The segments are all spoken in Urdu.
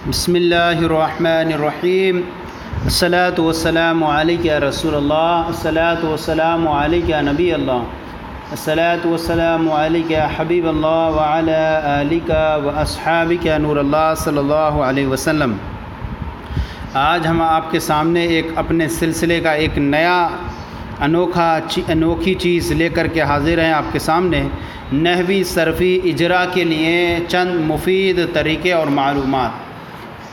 بسم اللہ الرحمن الرحیم الصلاۃ والسلام علیک یا رسول اللہ الصلاۃ والسلام علیک یا نبی اللہ الصلاۃ والسلام علیک یا حبیب اللہ وعلی آلک واصحابک یا نور اللہ صلی اللہ علیہ وسلم۔ آج ہم آپ کے سامنے ایک اپنے سلسلے کا ایک نیا انوکھی چیز لے کر کے حاضر ہیں آپ کے سامنے، نحوی صرفی اجرا کے لیے چند مفید طریقے اور معلومات۔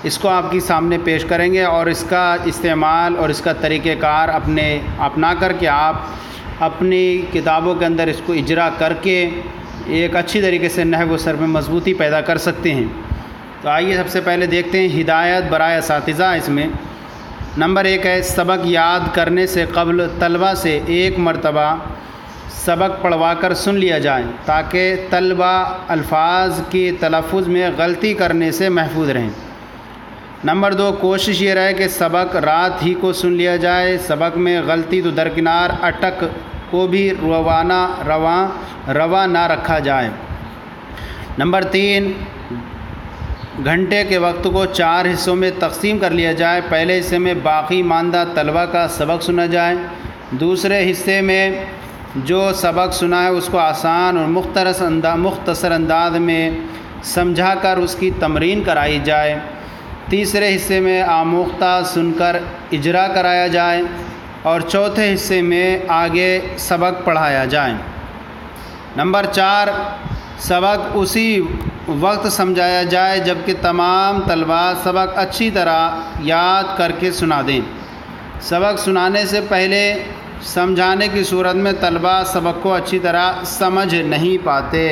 اس کو آپ کے سامنے پیش کریں گے اور اس کا استعمال اور اس کا طریقہ کار اپنا کر کے آپ اپنی کتابوں کے اندر اس کو اجرا کر کے ایک اچھی طریقے سے نحو و صرف میں مضبوطی پیدا کر سکتے ہیں۔ تو آئیے سب سے پہلے دیکھتے ہیں ہدایت برائے اساتذہ۔ اس میں نمبر 1 ہے، سبق یاد کرنے سے قبل طلبہ سے ایک مرتبہ سبق پڑھوا کر سن لیا جائے تاکہ طلبہ الفاظ کی تلفظ میں غلطی کرنے سے محفوظ رہیں۔ نمبر 2، کوشش یہ رہے کہ سبق رات ہی کو سن لیا جائے، سبق میں غلطی تو درکنار اٹک کو بھی روا نہ رکھا جائے۔ نمبر 3، گھنٹے کے وقت کو 4 حصوں میں تقسیم کر لیا جائے۔ پہلے حصے میں باقی ماندہ طلبہ کا سبق سنا جائے، دوسرے حصے میں جو سبق سنا ہے اس کو آسان اور مختصر انداز میں سمجھا کر اس کی تمرین کرائی جائے، تیسرے حصے میں آموختہ سن کر اجرا کرایا جائے اور چوتھے حصے میں آگے سبق پڑھایا جائے۔ نمبر 4، سبق اسی وقت سمجھایا جائے جبکہ تمام طلبہ سبق اچھی طرح یاد کر کے سنا دیں۔ سبق سنانے سے پہلے سمجھانے کی صورت میں طلبہ سبق کو اچھی طرح سمجھ نہیں پاتے۔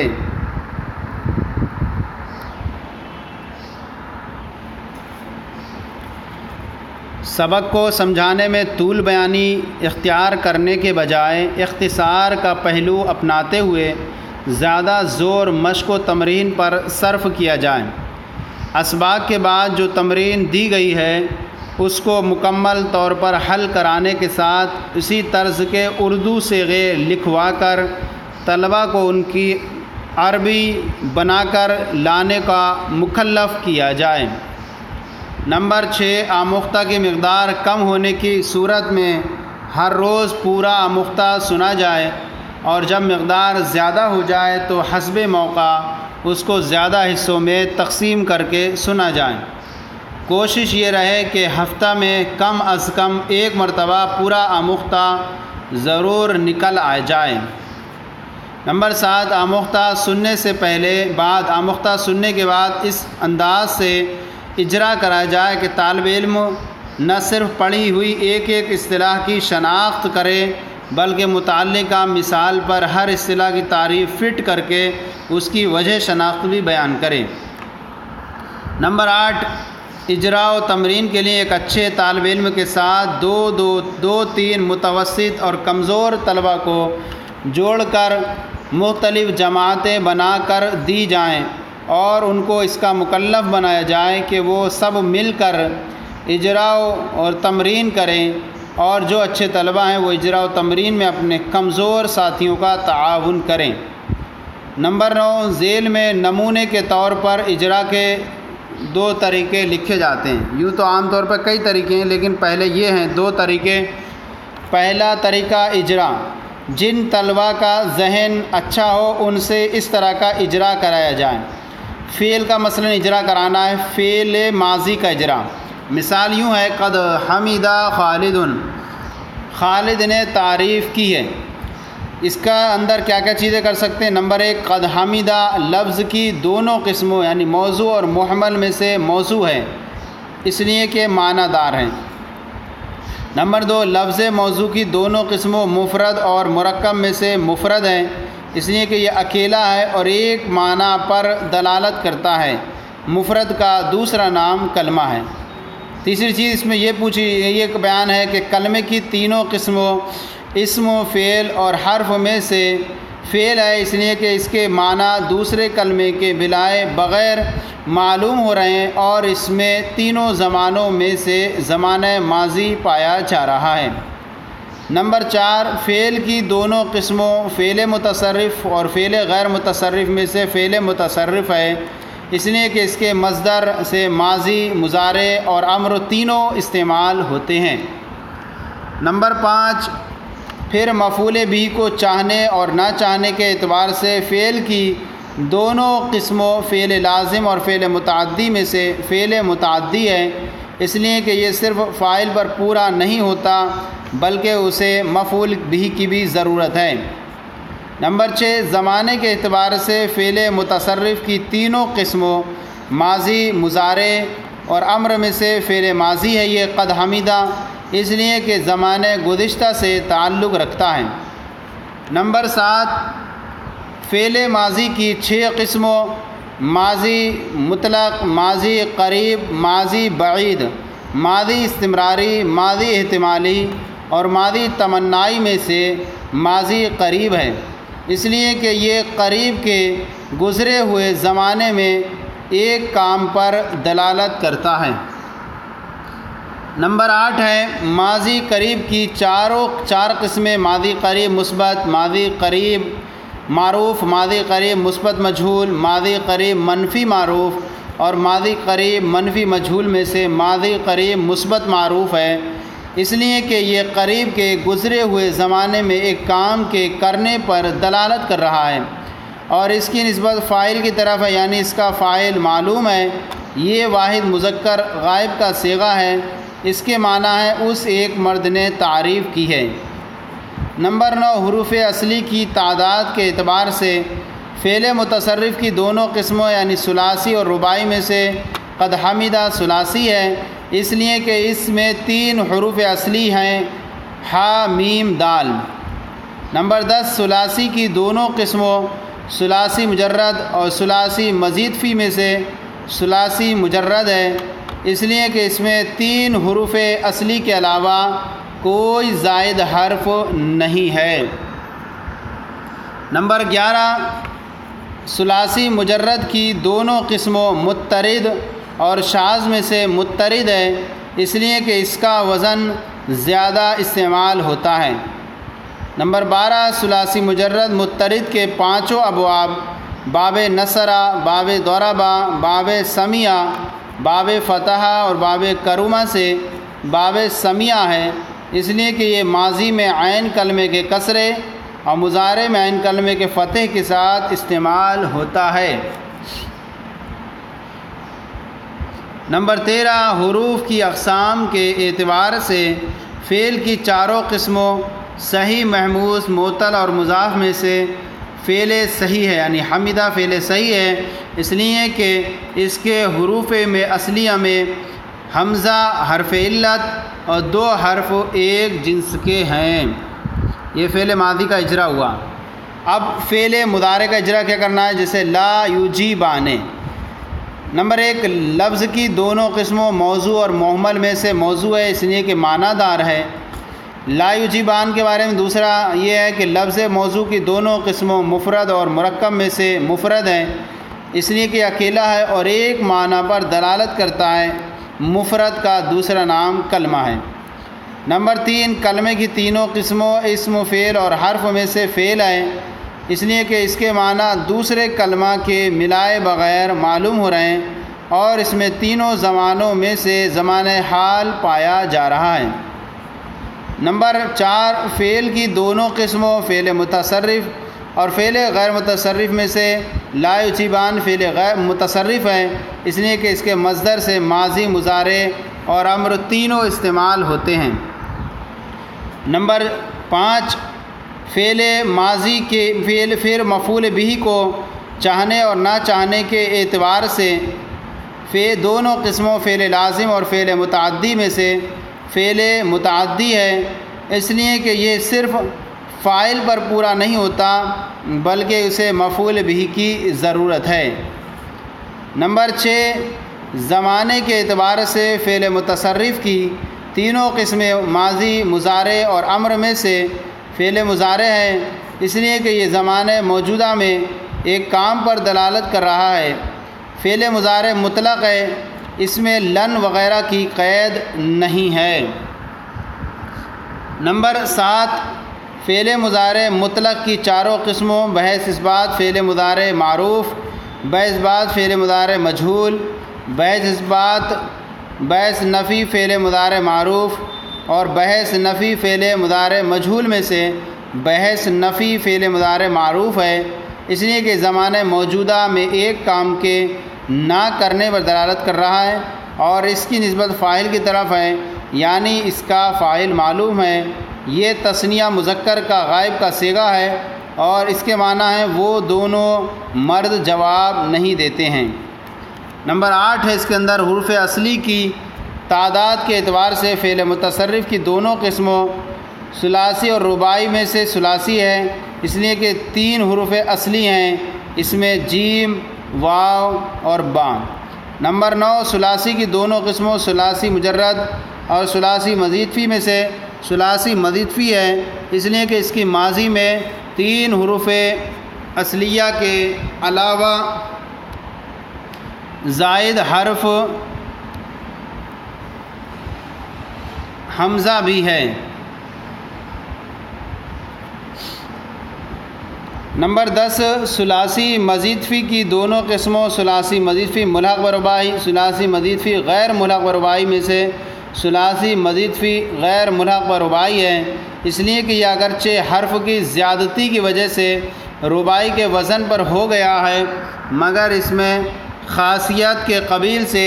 سبق کو سمجھانے میں طول بیانی اختیار کرنے کے بجائے اختصار کا پہلو اپناتے ہوئے زیادہ زور مشق و تمرین پر صرف کیا جائے۔ اسباق کے بعد جو تمرین دی گئی ہے اس کو مکمل طور پر حل کرانے کے ساتھ اسی طرز کے اردو صیغے لکھوا کر طلبہ کو ان کی عربی بنا کر لانے کا مکلف کیا جائے۔ نمبر 6، آموختہ کی مقدار کم ہونے کی صورت میں ہر روز پورا آموختہ سنا جائے اور جب مقدار زیادہ ہو جائے تو حسب موقع اس کو زیادہ حصوں میں تقسیم کر کے سنا جائے۔ کوشش یہ رہے کہ ہفتہ میں کم از کم ایک مرتبہ پورا آموختہ ضرور نکل آ جائے۔ نمبر 7، آموختہ سننے سے آموختہ سننے کے بعد اس انداز سے اجرا کرایا جائے کہ طالب علم نہ صرف پڑھی ہوئی ایک ایک اصطلاح کی شناخت کرے بلکہ متعلقہ مثال پر ہر اصطلاح کی تعریف فٹ کر کے اس کی وجہ شناخت بھی بیان کرے۔ نمبر 8، اجرا و تمرین کے لیے ایک اچھے طالب علم کے ساتھ دو تین متوسط اور کمزور طلبہ کو جوڑ کر مختلف جماعتیں بنا کر دی جائیں اور ان کو اس کا مکلف بنایا جائے کہ وہ سب مل کر اجرا اور تمرین کریں اور جو اچھے طلبہ ہیں وہ اجرا و تمرین میں اپنے کمزور ساتھیوں کا تعاون کریں۔ نمبر 9، ذیل میں نمونے کے طور پر اجرا کے 2 طریقے لکھے جاتے ہیں۔ یوں تو عام طور پر کئی طریقے ہیں لیکن پہلے یہ ہیں 2 طریقے۔ پہلا طریقہ اجرا، جن طلبہ کا ذہن اچھا ہو ان سے اس طرح کا اجرا کرایا جائے۔ فعل کا مثلا اجرا کرانا ہے، فعل ماضی کا اجرا، مثال یوں ہے، قد حمد خالد نے تعریف کی ہے۔ اس کا اندر کیا کیا چیزیں کر سکتے ہیں؟ نمبر 1، قد حمد لفظ کی دونوں قسموں یعنی موضوع اور محمل میں سے موضوع ہے اس لیے کہ معنی دار ہیں۔ نمبر 2، لفظ موضوع کی دونوں قسموں مفرد اور مرکب میں سے مفرد ہیں اس لیے کہ یہ اکیلا ہے اور ایک معنی پر دلالت کرتا ہے، مفرد کا دوسرا نام کلمہ ہے۔ تیسری چیز اس میں یہ بیان ہے کہ کلمے کی تینوں قسموں اسم، فعل اور حرف میں سے فعل ہے اس لیے کہ اس کے معنی دوسرے کلمے کے بغیر معلوم ہو رہے ہیں اور اس میں تینوں زمانوں میں سے زمانہ ماضی پایا جا رہا ہے۔ نمبر 4، فعل کی دونوں قسموں فعل متصرف اور فعل غیر متصرف میں سے فعل متصرف ہے اس لیے کہ اس کے مصدر سے ماضی، مضارع اور امر تینوں استعمال ہوتے ہیں۔ نمبر 5، پھر مفعول بھی کو چاہنے اور نہ چاہنے کے اعتبار سے فعل کی دونوں قسموں فعل لازم اور فعل متعدی میں سے فعل متعدی ہے، اس لیے کہ یہ صرف فاعل پر پورا نہیں ہوتا بلکہ اسے مفعول بھی کی بھی ضرورت ہے۔ نمبر 6، زمانے کے اعتبار سے فعل متصرف کی تینوں قسموں ماضی، مضارع اور امر میں سے فعل ماضی ہے یہ قد حمیدہ، اس لیے کہ زمانے گزشتہ سے تعلق رکھتا ہے۔ نمبر 7، فعل ماضی کی 6 قسموں ماضی مطلق، ماضی قریب، ماضی بعید، ماضی استمراری، ماضی احتمالی اور ماضی تمنائی میں سے ماضی قریب ہے، اس لیے کہ یہ قریب کے گزرے ہوئے زمانے میں ایک کام پر دلالت کرتا ہے۔ نمبر 8 ہے ماضی قریب کی 4 قسمیں ماضی قریب مثبت، ماضی قریب معروف، ماضی قریب مثبت مجہول، ماضی قریب منفی معروف اور ماضی قریب منفی مجہول میں سے ماضی قریب مثبت معروف ہے، اس لیے کہ یہ قریب کے گزرے ہوئے زمانے میں ایک کام کے کرنے پر دلالت کر رہا ہے اور اس کی نسبت فاعل کی طرف ہے، یعنی اس کا فاعل معلوم ہے۔ یہ واحد مذکر غائب کا صیغہ ہے، اس کے معنی ہے اس ایک مرد نے تعریف کی ہے۔ نمبر 9، حروف اصلی کی تعداد کے اعتبار سے فعل متصرف کی دونوں قسموں یعنی ثلاثی اور رباعی میں سے قد حمیدہ ثلاثی ہے، اس لیے کہ اس میں 3 حروف اصلی ہیں ح، م، د۔ نمبر 10، ثلاثی کی دونوں قسموں ثلاثی مجرد اور ثلاثی مزید فی میں سے ثلاثی مجرد ہے، اس لیے کہ اس میں 3 حروف اصلی کے علاوہ کوئی زائد حرف نہیں ہے۔ نمبر 11، ثلاثی مجرد کی دونوں قسموں مترد اور شاذ میں سے مترد ہے، اس لیے کہ اس کا وزن زیادہ استعمال ہوتا ہے۔ نمبر 12، ثلاثی مجرد مترد کے 5 ابواب باب نصرہ، باب ضربہ، باب سمیع، باب فتح اور باب کرمہ سے باب سمیع ہے، اس لیے کہ یہ ماضی میں عین کلمے کے کسرے اور مضارع میں عین کلمے کے فتح کے ساتھ استعمال ہوتا ہے۔ نمبر 13، حروف کی اقسام کے اعتبار سے فعل کی 4 قسموں صحیح، محموس، معطل اور مضاف میں سے فعل صحیح ہے، یعنی حمیدہ فعل صحیح ہے، اس لیے کہ اس کے حروف میں اصلیہ میں حمزہ حرف علت اور 2 حرف ایک جنس کے ہیں۔ یہ فعل ماضی کا اجرا ہوا۔ اب فعل مضارع کا اجرا کیا کرنا ہے، جیسے لا یجیبان۔ نمبر 1، لفظ کی دونوں قسموں موضوع اور مہمل میں سے موضوع ہے، اس لیے کہ معنی دار ہے۔ لا یجیبان کے بارے میں دوسرا یہ ہے کہ لفظ موضوع کی دونوں قسموں مفرد اور مرکب میں سے مفرد ہیں، اس لیے کہ اکیلا ہے اور ایک معنی پر دلالت کرتا ہے، مفرد کا دوسرا نام کلمہ ہے۔ نمبر 3، کلمے کی تینوں قسموں اسم، فعل اور حرف میں سے فعل ہے، اس لیے کہ اس کے معنی دوسرے کلمہ کے ملائے بغیر معلوم ہو رہے ہیں اور اس میں تینوں زمانوں میں سے زمان حال پایا جا رہا ہے۔ نمبر 4، فعل کی دونوں قسموں فعل متصرف اور فعل غیر متصرف میں سے لا یجیبان فعل غیر متصرف ہے، اس لیے کہ اس کے مصدر سے ماضی، مضارع اور امر تینوں استعمال ہوتے ہیں۔ نمبر 5، فعل ماضی کے پھر مفعول بھی کو چاہنے اور نہ چاہنے کے اعتبار سے دونوں قسموں فعل لازم اور فعل متعدی میں سے فعل متعدی ہے، اس لیے کہ یہ صرف فاعل پر پورا نہیں ہوتا بلکہ اسے مفعول بھی کی ضرورت ہے۔ نمبر 6، زمانے کے اعتبار سے فعل متصرف کی تینوں قسمیں ماضی، مضارع اور امر میں سے فعل مضارع ہے، اس لیے کہ یہ زمانے موجودہ میں ایک کام پر دلالت کر رہا ہے۔ فعل مضارع مطلق ہے، اس میں لن وغیرہ کی قید نہیں ہے۔ نمبر 7، فعل مضارع مطلق کی 4 قسموں بحیث اس بات فعل مضارع معروف، بعض بات فعل مضارع مجہول، بعض بات بعض نفی فعل مضارع معروف، اور بحث نفی فعل مضارع مجہول میں سے بحث نفی فعل مضارع معروف ہے، اس لیے کہ زمانہ موجودہ میں ایک کام کے نہ کرنے پر دلالت کر رہا ہے اور اس کی نسبت فاعل کی طرف ہے، یعنی اس کا فاعل معلوم ہے۔ یہ تثنیہ مذکر کا غائب کا صیغہ ہے اور اس کے معنی ہے وہ دونوں مرد جواب نہیں دیتے ہیں۔ نمبر 8 ہے اس کے اندر حروف اصلی کی تعداد کے اعتبار سے فعل متصرف کی دونوں قسموں ثلاثی اور رباعی میں سے ثلاثی ہے، اس لیے کہ 3 حروف اصلی ہیں، اس میں جیم، واو اور با۔ نمبر 9 ثلاثی کی دونوں قسموں ثلاثی مجرد اور ثلاثی مزید فی میں سے ثلاثی مزید فی ہے، اس لیے کہ اس کی ماضی میں 3 حروف اصلیہ کے علاوہ زائد حرف حمزہ بھی ہے۔ نمبر 10 ثلاثی مزید فی کی دونوں قسموں ثلاثی مزید فی ملحق و رباعی، ثلاثی مزید فی غیر ملحق و رباعی میں سے ثلاثی مزید فی غیر ملحق و رباعی ہے، اس لیے کہ یہ اگرچہ حرف کی زیادتی کی وجہ سے رباعی کے وزن پر ہو گیا ہے، مگر اس میں خاصیت کے قبیل سے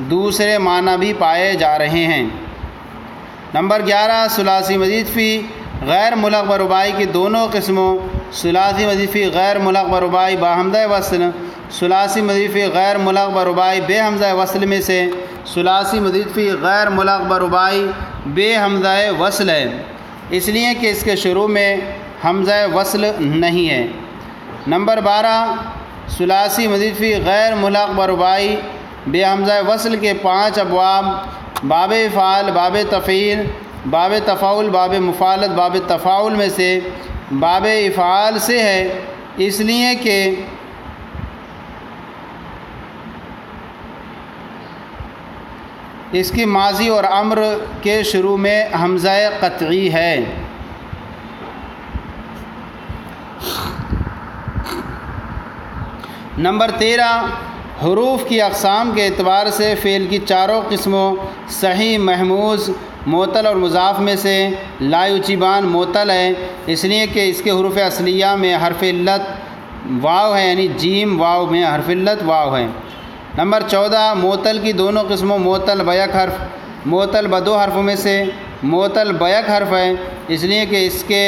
دوسرے معنی بھی پائے جا رہے ہیں۔ نمبر 11 ثلاثی مزید فی غیر ملحق و رباعی کی دونوں قسموں ثلاثی مزید فی غیر ملحق و رباعی با حمزہ وصل، ثلاثی مزید فی غیر ملحق و رباعی بے حمزہ وصل میں سے ثلاثی مزید فی غیر ملحق و رباعی بے حمزہ وصل ہے، اس لیے کہ اس کے شروع میں حمزہ وصل نہیں ہے۔ نمبر 12 ثلاثی مزید فی غیر ملحق و رباعی بے حمزہ وصل کے 5 ابواب باب افعال، باب تفعیل، باب تفاعل، باب مفعلت، باب تفاعل میں سے باب افعال سے ہے، اس لیے کہ اس کی ماضی اور امر کے شروع میں حمزہ قطعی ہے۔ نمبر 13 حروف کی اقسام کے اعتبار سے فعل کی چاروں قسموں صحیح، محموز، معطل اور مضاف میں سے لا یجیبان معطل ہے، اس لیے کہ اس کے حروف اصلیہ میں حرف علت واو ہے، یعنی جیم واو میں حرف علت واو ہے۔ نمبر 14 معطل کی دونوں قسموں معطل بیک حرف، معطل بدو حرفوں میں سے معطل بیک حرف ہے، اس لیے کہ اس کے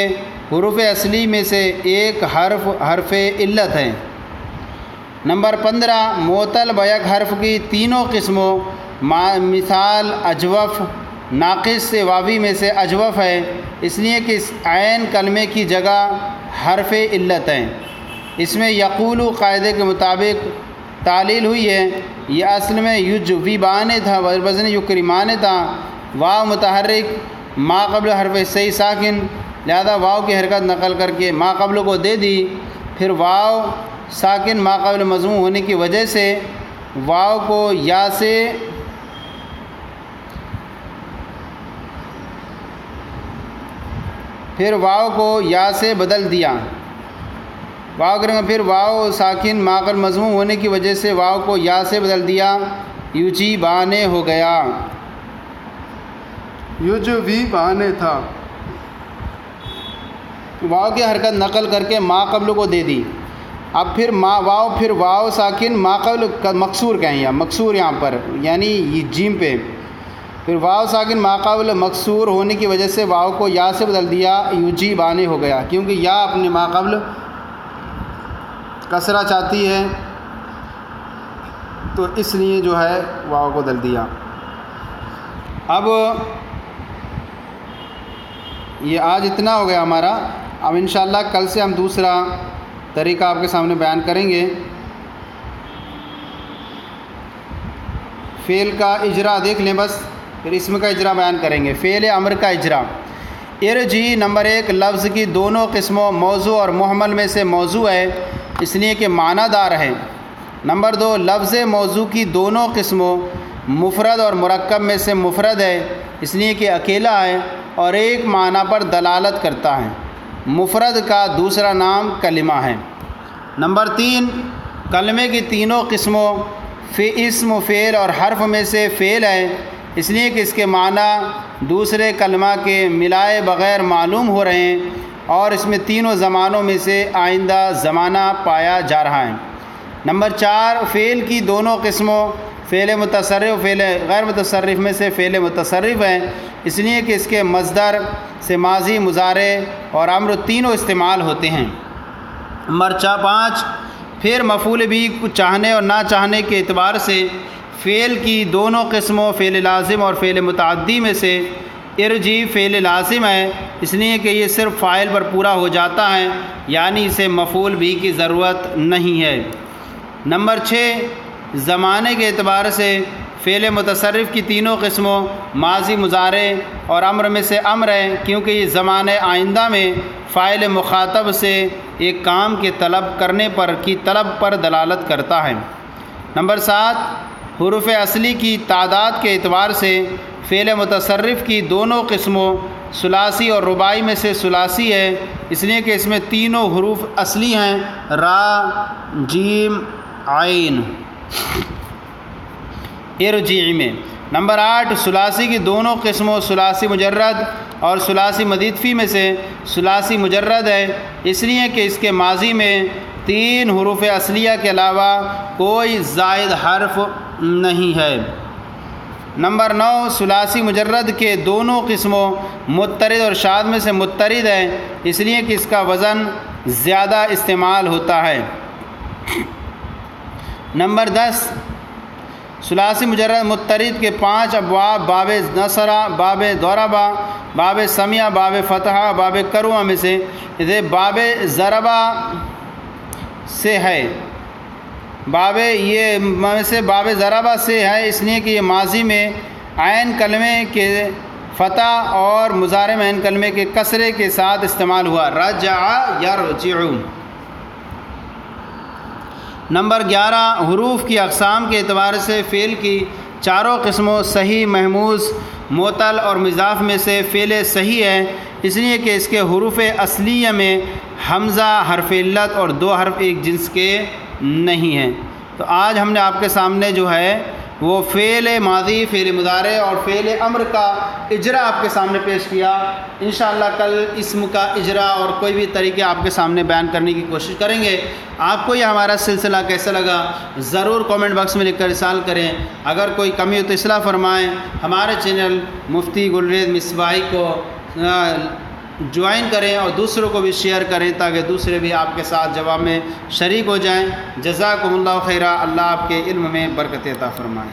حروف اصلی میں سے ایک حرف علت ہے۔ نمبر 15 معطل بیک حرف کی تینوں قسموں مثال اجوف ناقص سے واوی میں سے اجوف ہے، اس لیے کہ اس عین کلمے کی جگہ حرف علت ہے۔ اس میں یقولو قاعدے کے مطابق تعلیل ہوئی ہے، یہ اصل میں یجویبان تھا، وزن یکرمان تھا، واو متحرک ما قبل حرف صحیح ساکن، لہذا واو کی حرکت نقل کر کے ما قبل کو دے دی، پھر واو ساکن ما قبل مضموم ہونے کی وجہ سے واو کو یا سے بدل دیا، واو کریں گے، پھر واو ساکن ما قبل مضموم ہونے کی وجہ سے واو کو یا سے بدل دیا، یجیبانے ہو گیا، یجویبانے تھا، واو کی حرکت نقل کر کے ما قبل کو دے دی۔ اب پھر واو ساکن ما قبل مکسور کہیں، یا مکسور یہاں پر یعنی یہ جیم پہ، پھر واو ساکن ما قبل مکسور ہونے کی وجہ سے واو کو یا سے بدل دیا، یجیبانے ہو گیا، کیونکہ یا اپنے ما قبل کسرہ چاہتی ہے تو اس لیے جو ہے واو کو بدل دیا۔ اب یہ آج اتنا ہو گیا ہمارا، اب انشاءاللہ کل سے ہم دوسرا طریقہ آپ کے سامنے بیان کریں گے۔ فعل کا اجرا دیکھ لیں بس، پھر اسم کا اجرا بیان کریں گے۔ فعل امر کا اجرا، ارجی نمبر 1 لفظ کی دونوں قسموں موضوع اور محمل میں سے موضوع ہے، اس لیے کہ معنی دار ہے۔ نمبر 2 لفظ موضوع کی دونوں قسموں مفرد اور مرکب میں سے مفرد ہے، اس لیے کہ اکیلا ہے اور ایک معنی پر دلالت کرتا ہے، مفرد کا دوسرا نام کلمہ ہے۔ نمبر 3 کلمے کی تینوں قسموں اسم و فعل اور حرف میں سے فعل ہے، اس لیے کہ اس کے معنی دوسرے کلمہ کے ملائے بغیر معلوم ہو رہے ہیں، اور اس میں تینوں زمانوں میں سے آئندہ زمانہ پایا جا رہا ہے۔ نمبر 4، فعل کی دونوں قسموں فعل متصرف فعل غیر متصرف میں سے فعل متصرف ہے، اس لیے کہ اس کے مصدر سے ماضی، مضارع اور امر تینوں استعمال ہوتے ہیں۔ نمبر 5، پھر مفعول بھی چاہنے اور نہ چاہنے کے اعتبار سے فعل کی دونوں قسموں فعل لازم اور فعل متعدی میں سے ارجی فعل لازم ہے، اس لیے کہ یہ صرف فاعل پر پورا ہو جاتا ہے، یعنی اسے مفعول بھی کی ضرورت نہیں ہے۔ نمبر 6، زمانے کے اعتبار سے فعل متصرف کی تینوں قسموں ماضی، مضارع اور امر میں سے امر ہے، کیونکہ یہ زمانہ آئندہ میں فاعل مخاطب سے ایک کام کے طلب کرنے پر دلالت کرتا ہے۔ نمبر 7، حروف اصلی کی تعداد کے اعتبار سے فعل متصرف کی دونوں قسموں ثلاثی اور رباعی میں سے ثلاثی ہے، اس لیے کہ اس میں تینوں حروف اصلی ہیں، را، جیم، عین، ارجعی میں۔ نمبر 8، ثلاثی کی دونوں قسموں ثلاثی مجرد اور ثلاثی مزید فی میں سے ثلاثی مجرد ہے، اس لیے کہ اس کے ماضی میں 3 حروف اصلیہ کے علاوہ کوئی زائد حرف نہیں ہے۔ نمبر 9، ثلاثی مجرد کے دونوں قسموں مضطرد اور شاذ میں سے مضطرد ہے، اس لیے کہ اس کا وزن زیادہ استعمال ہوتا ہے۔ نمبر 10، ثلاثی مجرد مضطرد کے 5 ابواب باب نصرہ، باب ضربہ، باب سمیع، باب فتحہ، باب کروہ میں سے باب ضربہ سے ہے، باب ضربہ سے ہے، اس لیے کہ یہ ماضی میں عین کلمے کے فتح اور مضارع میں عین کلمے کے کسرے کے ساتھ استعمال ہوا، رجع یرجع۔ نمبر 11، حروف کی اقسام کے اعتبار سے فعل کی چاروں قسموں صحیح، محموز، معتل اور مضاف میں سے فعل صحیح ہے، اس لیے کہ اس کے حروف اصلیہ میں حمزہ، حرف علت اور 2 حرف ایک جنس کے نہیں ہیں۔ تو آج ہم نے آپ کے سامنے جو ہے وہ فعل ماضی، فعل مضارع اور فعل امر کا اجرا آپ کے سامنے پیش کیا۔ انشاءاللہ کل اسم کا اجرا اور کوئی بھی طریقے آپ کے سامنے بیان کرنے کی کوشش کریں گے۔ آپ کو یہ ہمارا سلسلہ کیسا لگا ضرور کامنٹ باکس میں لکھ کر ارسال کریں، اگر کوئی کمی ہو تو اصلاح فرمائیں۔ ہمارے چینل مفتی گلریز مصباحی کو جوائن کریں اور دوسروں کو بھی شیئر کریں تاکہ دوسرے بھی آپ کے ساتھ جواب میں شریک ہو جائیں۔ جزاکم اللہ خیرہ، اللہ آپ کے علم میں برکت عطا فرمائے۔